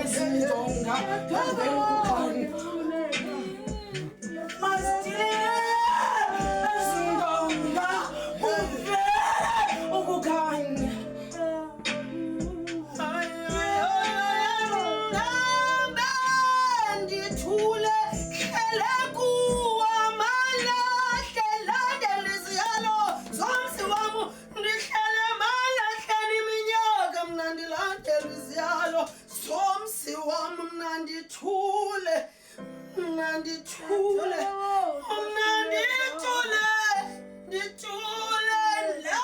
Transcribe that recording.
esizonga ngabengani masitile esizonga uvele ukukhanya ndithule hlele kuwa malahle landele iziyalo zomzi wam ndihlele malahleni iminyaka mna ndilandele iziyalo zomzi wam mna ndithule mna ndithule mna ndithule ndithule la